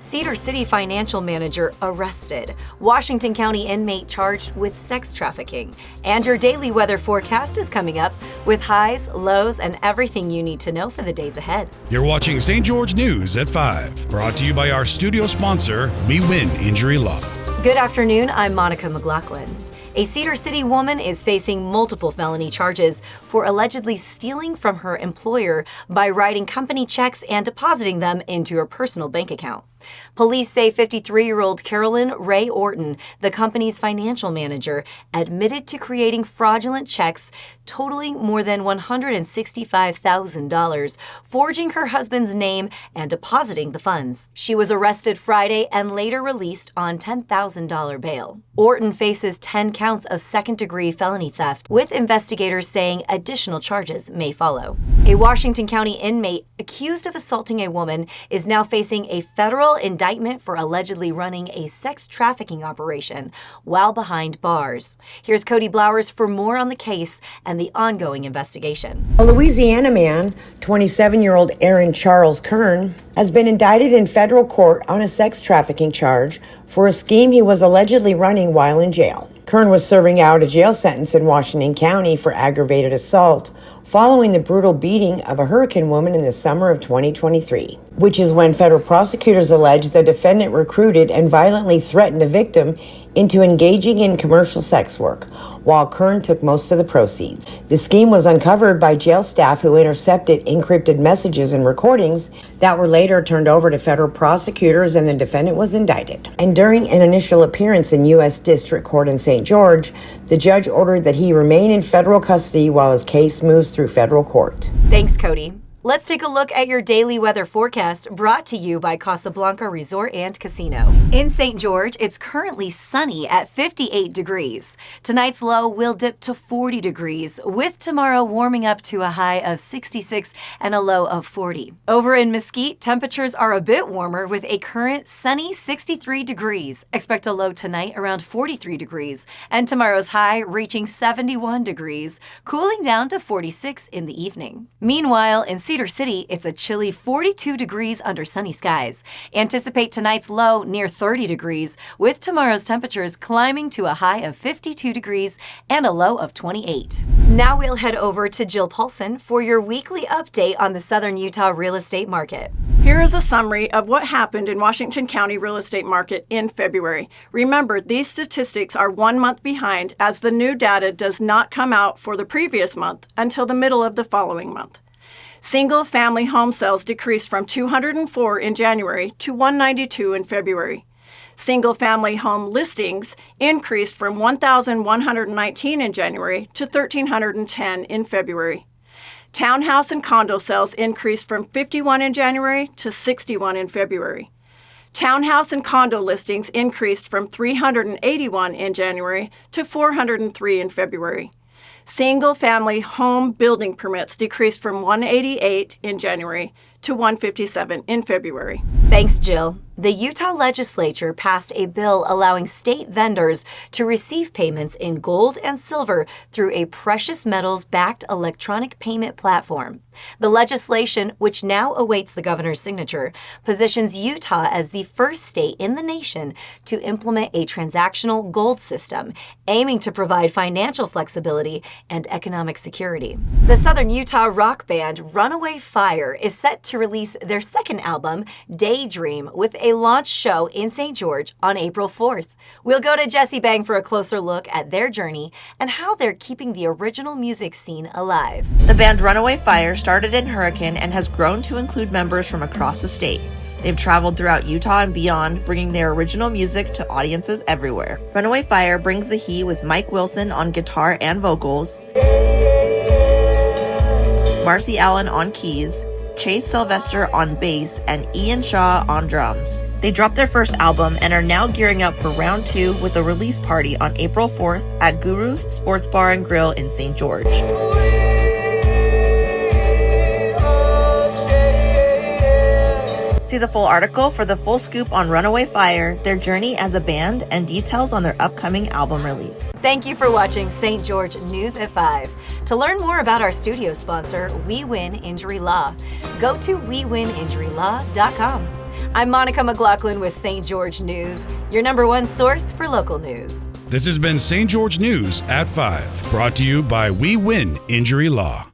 Cedar City financial manager arrested. Washington County inmate charged with sex trafficking. And your daily weather forecast is coming up with highs, lows, and everything you need to know for the days ahead. You're watching St. George News at 5, brought to you by our studio sponsor, We Win Injury Law. Good afternoon, I'm Monica McLaughlin. A Cedar City woman is facing multiple felony charges for allegedly stealing from her employer by writing company checks and depositing them into her personal bank account. Police say 53-year-old Carolyn Ray Orton, the company's financial manager, admitted to creating fraudulent checks totaling more than $165,000, forging her husband's name and depositing the funds. She was arrested Friday and later released on $10,000 bail. Orton faces 10 counts of second-degree felony theft, with investigators saying additional charges may follow. A Washington County inmate accused of assaulting a woman is now facing a federal indictment for allegedly running a sex trafficking operation while behind bars. Here's Cody Blowers for more on the case and the ongoing investigation. A Louisiana man, 27-year-old Aaron Charles Kern, has been indicted in federal court on a sex trafficking charge for a scheme he was allegedly running while in jail. Kern was serving out a jail sentence in Washington County for aggravated assault following the brutal beating of a Hurricane woman in the summer of 2023, which is when federal prosecutors allege the defendant recruited and violently threatened a victim into engaging in commercial sex work, while Kern took most of the proceeds. The scheme was uncovered by jail staff who intercepted encrypted messages and recordings that were later turned over to federal prosecutors, and the defendant was indicted. And during an initial appearance in U.S. District Court in St. George, the judge ordered that he remain in federal custody while his case moves through federal court. Thanks, Cody. Let's take a look at your daily weather forecast brought to you by Casablanca Resort and Casino. In St. George, it's currently sunny at 58 degrees. Tonight's low will dip to 40 degrees, with tomorrow warming up to a high of 66 and a low of 40. Over in Mesquite, temperatures are a bit warmer with a current sunny 63 degrees. Expect a low tonight around 43 degrees, and tomorrow's high reaching 71 degrees, cooling down to 46 in the evening. Meanwhile, in Cedar City, it's a chilly 42 degrees under sunny skies. Anticipate tonight's low near 30 degrees, with tomorrow's temperatures climbing to a high of 52 degrees and a low of 28. Now we'll head over to Jill Paulson for your weekly update on the Southern Utah real estate market. Here is a summary of what happened in Washington County real estate market in February. Remember, these statistics are 1 month behind, as the new data does not come out for the previous month until the middle of the following month. Single-family home sales decreased from 204 in January to 192 in February. Single-family home listings increased from 1,119 in January to 1,310 in February. Townhouse and condo sales increased from 51 in January to 61 in February. Townhouse and condo listings increased from 381 in January to 403 in February. Single-family home building permits decreased from 188 in January to 157 in February. Thanks, Jill. The Utah legislature passed a bill allowing state vendors to receive payments in gold and silver through a precious metals-backed electronic payment platform. The legislation, which now awaits the governor's signature, positions Utah as the first state in the nation to implement a transactional gold system, aiming to provide financial flexibility and economic security. The Southern Utah rock band Runaway Fire is set to release their second album, Daydream, with a launch show in St. George on April 4th. We'll go to Jesse Bang for a closer look at their journey and how they're keeping the original music scene alive. The band Runaway Fire started in Hurricane and has grown to include members from across the state. They've traveled throughout Utah and beyond, bringing their original music to audiences everywhere. Runaway Fire brings the heat with Mike Wilson on guitar and vocals, Marcy Allen on keys, Chase Sylvester on bass, and Ian Shaw on drums. They dropped their first album and are now gearing up for round 2 with a release party on April 4th at Guru's Sports Bar and Grill in St. George. See the full article for the full scoop on Runaway Fire, their journey as a band, and details on their upcoming album release. Thank you for watching St. George News at 5. To learn more about our studio sponsor, We Win Injury Law, go to WeWinInjuryLaw.com. I'm Monica McLaughlin with St. George News, your number one source for local news. This has been St. George News at 5, brought to you by We Win Injury Law.